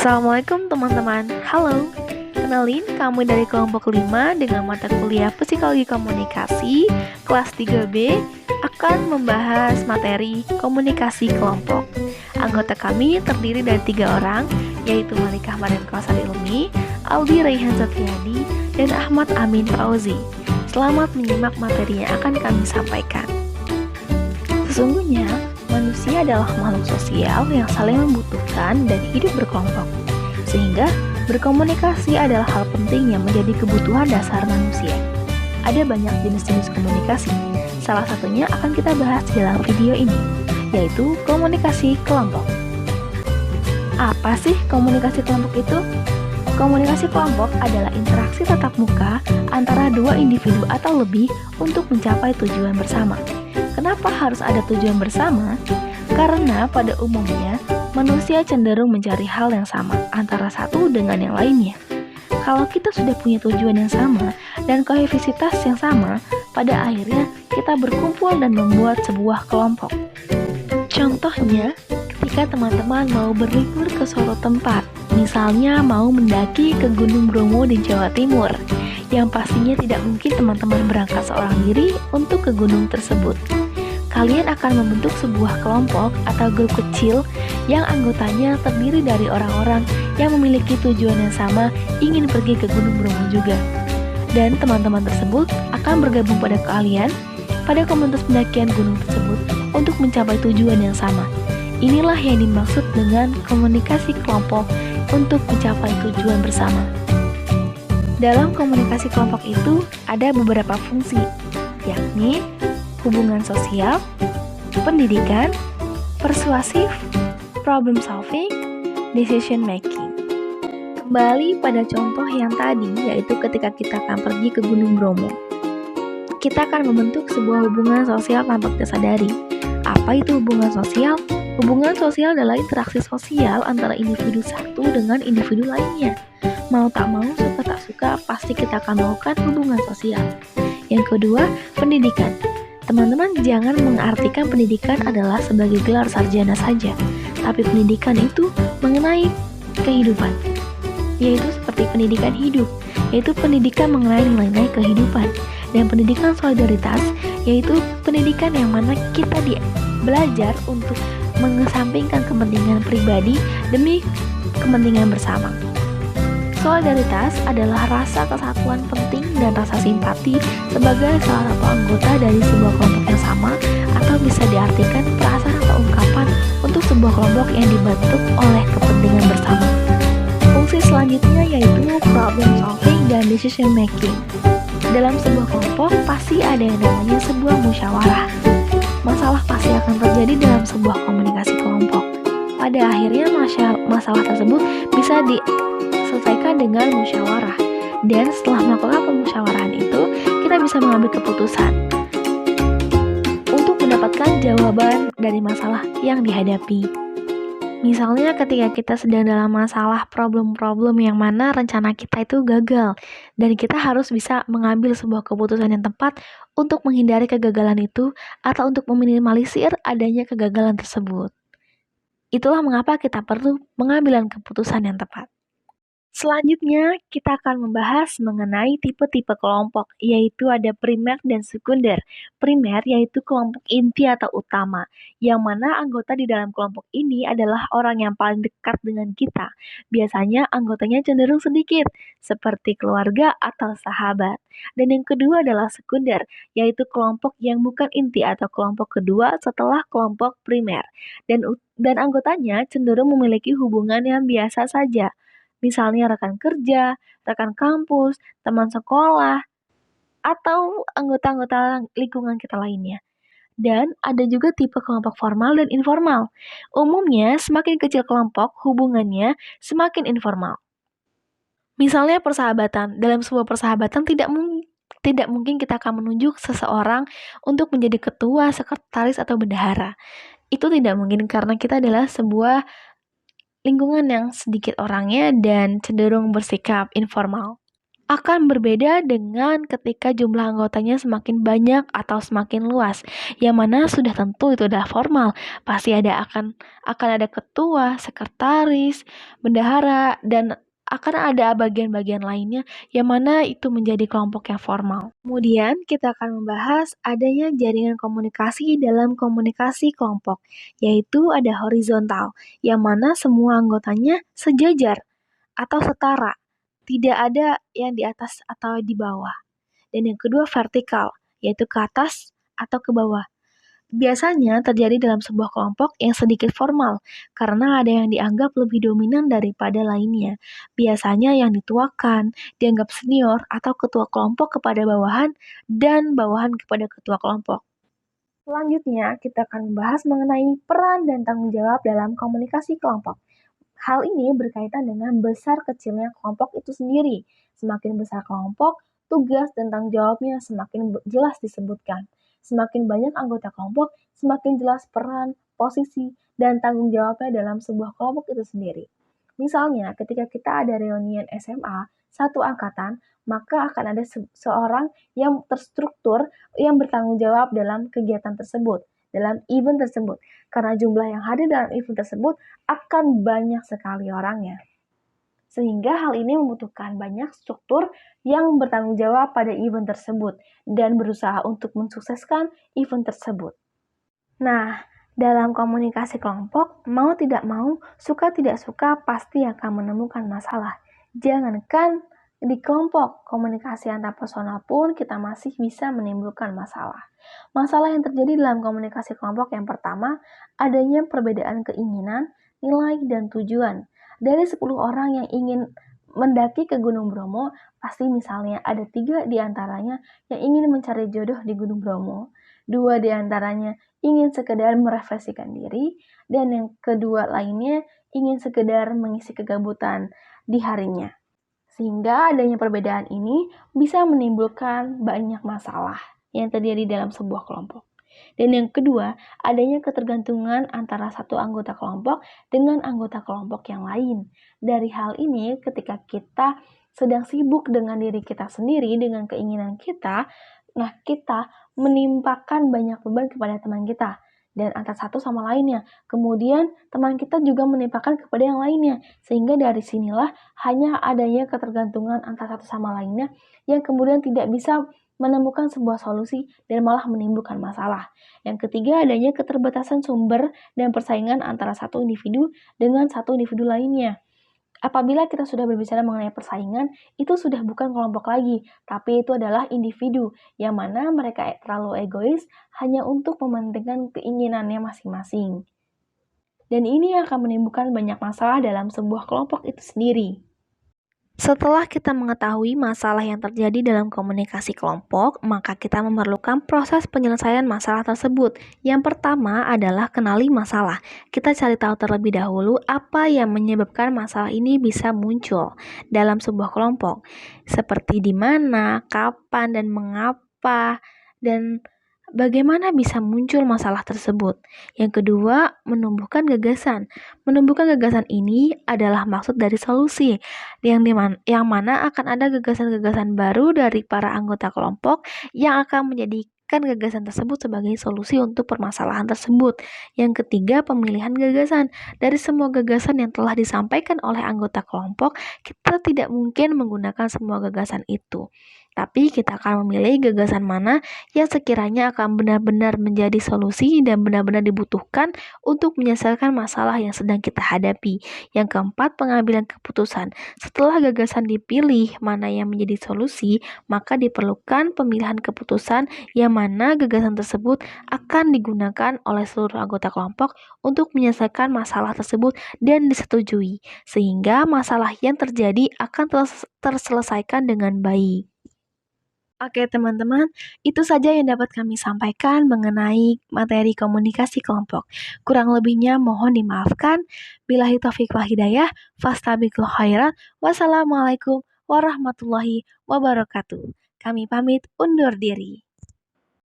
Assalamualaikum teman-teman. Halo. Kenalin, kami dari kelompok 5 dengan mata kuliah Psikologi Komunikasi kelas 3B akan membahas materi komunikasi kelompok. Anggota kami terdiri dari 3 orang, yaitu Malikah Mariam Kausar Ilmi, Aldi Raihan Satriadi, dan Ahmad Amin Fauzi. Selamat menyimak materi yang akan kami sampaikan. Sesungguhnya, manusia adalah makhluk sosial yang saling membutuhkan dan hidup berkelompok, sehingga berkomunikasi adalah hal penting yang menjadi kebutuhan dasar manusia. Ada banyak jenis-jenis komunikasi, salah satunya akan kita bahas di dalam video ini, yaitu komunikasi kelompok. Apa sih komunikasi kelompok itu? Komunikasi kelompok adalah interaksi tatap muka antara dua individu atau lebih untuk mencapai tujuan bersama. Kenapa harus ada tujuan bersama? Karena pada umumnya, manusia cenderung mencari hal yang sama antara satu dengan yang lainnya. Kalau kita sudah punya tujuan yang sama dan koeficitas yang sama, pada akhirnya kita berkumpul dan membuat sebuah kelompok. Contohnya, ketika teman-teman mau berlibur ke suatu tempat, misalnya mau mendaki ke Gunung Bromo di Jawa Timur, yang pastinya tidak mungkin teman-teman berangkat seorang diri untuk ke gunung tersebut. Kalian akan membentuk sebuah kelompok atau grup kecil yang anggotanya terdiri dari orang-orang yang memiliki tujuan yang sama, ingin pergi ke Gunung Bromo juga. Dan teman-teman tersebut akan bergabung pada kalian pada komunitas pendakian gunung tersebut untuk mencapai tujuan yang sama. Inilah yang dimaksud dengan komunikasi kelompok untuk mencapai tujuan bersama. Dalam komunikasi kelompok itu ada beberapa fungsi, yakni hubungan sosial, pendidikan, persuasif, problem solving, decision making. Kembali pada contoh yang tadi, yaitu ketika kita akan pergi ke Gunung Bromo. Kita akan membentuk sebuah hubungan sosial tanpa kita sadari. Apa itu hubungan sosial? Hubungan sosial adalah interaksi sosial antara individu satu dengan individu lainnya. Mau tak mau, suka tak suka, pasti kita akan melakukan hubungan sosial. Yang kedua, pendidikan. Teman-teman jangan mengartikan pendidikan adalah sebagai gelar sarjana saja, tapi pendidikan itu mengenai kehidupan, yaitu seperti pendidikan hidup, yaitu pendidikan mengenai nilai-nilai kehidupan, dan pendidikan solidaritas, yaitu pendidikan yang mana kita belajar untuk mengesampingkan kepentingan pribadi demi kepentingan bersama. Solidaritas adalah rasa kesatuan penting dan rasa simpati sebagai salah satu anggota dari sebuah kelompok yang sama, atau bisa diartikan perasaan atau ungkapan untuk sebuah kelompok yang dibentuk oleh kepentingan bersama. Fungsi selanjutnya yaitu problem solving dan decision making. Dalam sebuah kelompok pasti ada yang namanya sebuah musyawarah. Masalah pasti akan terjadi dalam sebuah komunikasi kelompok. Pada akhirnya masalah tersebut bisa diselesaikan dengan musyawarah, dan setelah melakukan pemusyawarahan itu kita bisa mengambil keputusan untuk mendapatkan jawaban dari masalah yang dihadapi. Misalnya ketika kita sedang dalam masalah problem-problem yang mana rencana kita itu gagal, dan kita harus bisa mengambil sebuah keputusan yang tepat untuk menghindari kegagalan itu atau untuk meminimalisir adanya kegagalan tersebut. Itulah mengapa kita perlu mengambil keputusan yang tepat. Selanjutnya, kita akan membahas mengenai tipe-tipe kelompok, yaitu ada primer dan sekunder. Primer yaitu kelompok inti atau utama, yang mana anggota di dalam kelompok ini adalah orang yang paling dekat dengan kita. Biasanya anggotanya cenderung sedikit, seperti keluarga atau sahabat. Dan yang kedua adalah sekunder, yaitu kelompok yang bukan inti atau kelompok kedua setelah kelompok primer. Dan anggotanya cenderung memiliki hubungan yang biasa saja. Misalnya rekan kerja, rekan kampus, teman sekolah, atau anggota-anggota lingkungan kita lainnya. Dan ada juga tipe kelompok formal dan informal. Umumnya, semakin kecil kelompok, hubungannya semakin informal. Misalnya persahabatan. Dalam sebuah persahabatan tidak mungkin kita akan menunjuk seseorang untuk menjadi ketua, sekretaris, atau bendahara. Itu tidak mungkin karena kita adalah sebuah lingkungan yang sedikit orangnya dan cenderung bersikap informal. akan berbeda dengan ketika jumlah anggotanya semakin banyak atau semakin luas, yang mana sudah tentu itu adalah formal. Pasti akan ada ketua, sekretaris, bendahara, dan akan ada bagian-bagian lainnya yang mana itu menjadi kelompok yang formal. Kemudian kita akan membahas adanya jaringan komunikasi dalam komunikasi kelompok, yaitu ada horizontal, yang mana semua anggotanya sejajar atau setara, tidak ada yang di atas atau di bawah. Dan yang kedua vertikal, yaitu ke atas atau ke bawah. Biasanya terjadi dalam sebuah kelompok yang sedikit formal, karena ada yang dianggap lebih dominan daripada lainnya. Biasanya yang dituakan, dianggap senior atau ketua kelompok kepada bawahan, dan bawahan kepada ketua kelompok. Selanjutnya, kita akan membahas mengenai peran dan tanggung jawab dalam komunikasi kelompok. Hal ini berkaitan dengan besar kecilnya kelompok itu sendiri. Semakin besar kelompok, tugas dan tanggung jawabnya semakin jelas disebutkan. Semakin banyak anggota kelompok, semakin jelas peran, posisi, dan tanggung jawabnya dalam sebuah kelompok itu sendiri. Misalnya, ketika kita ada reunian SMA, satu angkatan, maka akan ada seorang yang terstruktur yang bertanggung jawab dalam kegiatan tersebut, dalam event tersebut. Karena jumlah yang hadir dalam event tersebut akan banyak sekali orangnya. Sehingga hal ini membutuhkan banyak struktur yang bertanggung jawab pada event tersebut dan berusaha untuk mensukseskan event tersebut. Nah, dalam komunikasi kelompok, mau tidak mau, suka tidak suka pasti akan menemukan masalah. Jangankan di kelompok komunikasi antar personal pun kita masih bisa menimbulkan masalah. Masalah yang terjadi dalam komunikasi kelompok yang pertama, adanya perbedaan keinginan, nilai, dan tujuan. Dari 10 orang yang ingin mendaki ke Gunung Bromo, pasti misalnya ada 3 diantaranya yang ingin mencari jodoh di Gunung Bromo. 2 diantaranya ingin sekedar merefleksikan diri, dan yang kedua lainnya ingin sekedar mengisi kegabutan di harinya. Sehingga adanya perbedaan ini bisa menimbulkan banyak masalah yang terjadi dalam sebuah kelompok. Dan yang kedua, adanya ketergantungan antara satu anggota kelompok dengan anggota kelompok yang lain. Dari hal ini, ketika kita sedang sibuk dengan diri kita sendiri, dengan keinginan kita, nah kita menimpakan banyak beban kepada teman kita dan antara satu sama lainnya. Kemudian teman kita juga menimpakan kepada yang lainnya. Sehingga dari sinilah hanya adanya ketergantungan antara satu sama lainnya yang kemudian tidak bisa menemukan sebuah solusi dan malah menimbulkan masalah. Yang ketiga adanya keterbatasan sumber dan persaingan antara satu individu dengan satu individu lainnya. Apabila kita sudah berbicara mengenai persaingan, itu sudah bukan kelompok lagi, tapi itu adalah individu, yang mana mereka terlalu egois hanya untuk mementingkan keinginannya masing-masing. Dan ini akan menimbulkan banyak masalah dalam sebuah kelompok itu sendiri. Setelah kita mengetahui masalah yang terjadi dalam komunikasi kelompok, maka kita memerlukan proses penyelesaian masalah tersebut. Yang pertama adalah kenali masalah. Kita cari tahu terlebih dahulu apa yang menyebabkan masalah ini bisa muncul dalam sebuah kelompok. Seperti di mana, kapan, dan mengapa, dan bagaimana bisa muncul masalah tersebut. Yang kedua, menumbuhkan gagasan. Menumbuhkan gagasan ini adalah maksud dari solusi, yang mana akan ada gagasan-gagasan baru dari para anggota kelompok yang akan menjadikan gagasan tersebut sebagai solusi untuk permasalahan tersebut. Yang ketiga, pemilihan gagasan. Dari semua gagasan yang telah disampaikan oleh anggota kelompok, kita tidak mungkin menggunakan semua gagasan itu. Tapi kita akan memilih gagasan mana yang sekiranya akan benar-benar menjadi solusi dan benar-benar dibutuhkan untuk menyelesaikan masalah yang sedang kita hadapi. Yang keempat, pengambilan keputusan. Setelah gagasan dipilih mana yang menjadi solusi, maka diperlukan pemilihan keputusan yang mana gagasan tersebut akan digunakan oleh seluruh anggota kelompok untuk menyelesaikan masalah tersebut dan disetujui, sehingga masalah yang terjadi akan terselesaikan dengan baik. Oke teman-teman, itu saja yang dapat kami sampaikan mengenai materi komunikasi kelompok. Kurang lebihnya mohon dimaafkan. Billahi taufiq wal hidayah, fastabiqul khairat. Wassalamualaikum warahmatullahi wabarakatuh. Kami pamit undur diri.